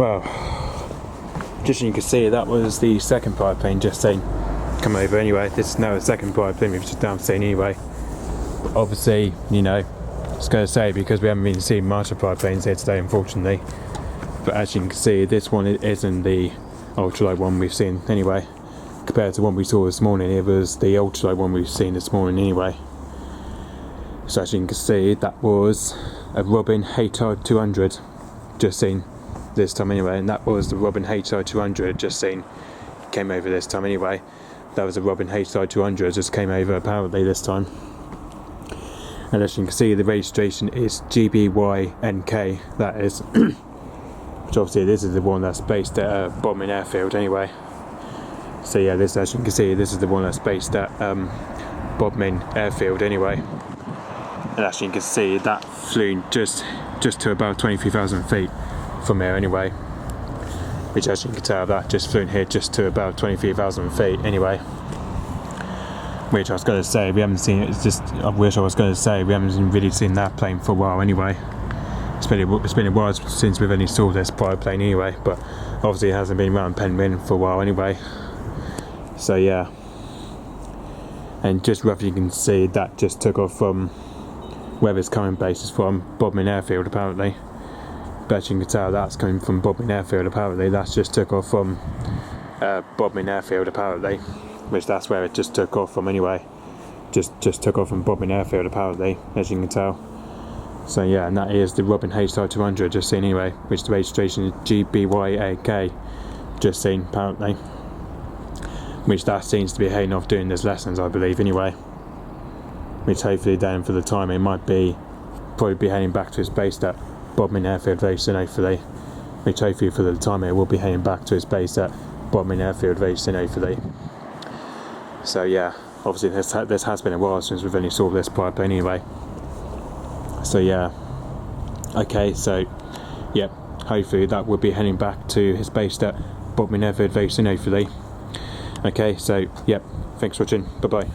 well, just so you can see, that was the second private plane just saying come over anyway. This is now the second private plane we've just downstairs anyway. Obviously, you know, it's going to say because we haven't been seeing much of private planes here today, unfortunately. But as you can see, this one isn't the ultralight one we've seen anyway. Compared to one we saw this morning, it was the ultralight one we've seen this morning anyway. So as you can see, that was a Robin HR.200 just seen this time anyway, and that was the Robin HR.200 just seen came over this time anyway. That was a Robin HR.200 just came over apparently this time. And as you can see, the registration is G-BYNK, that is. Which obviously this is the one that's based at Bodmin Airfield anyway. So yeah, this, as you can see, this is the one that's based at Bodmin Airfield anyway. And as you can see, that flew just to about 23,000 feet from here anyway. Which, as you can tell, that just flew in here just to about 23,000 feet anyway. Which I was going to say, we haven't seen, it's just, I wish I was going to say, we haven't really seen that plane for a while anyway. It's been a while since we've only saw this private plane anyway, but obviously it hasn't been around Penryn for a while anyway. So yeah. And just roughly you can see that just took off from where its current base is from, Bodmin Airfield apparently. But as you can tell, that's coming from Bodmin Airfield apparently. That's just took off from Bodmin Airfield apparently. Which that's where it just took off from anyway. Just took off from Bodmin Airfield apparently, as you can tell. So yeah, and that is the Robin HR.200 just seen anyway, which the registration is G-BYNK just seen apparently. Which that seems to be heading off doing his lessons, I believe anyway. Which hopefully then for the time it might be probably be heading back to his base at Bodmin Airfield very soon hopefully. Which hopefully for the time it will be heading back to his base at Bodmin Airfield very soon hopefully. So yeah, obviously this has been a while since we've only saw this private plane anyway. So yeah, okay, so yeah, hopefully that will be heading back to his base at Bodmin Airfield very soon hopefully. Okay, so yeah, thanks for watching, bye bye.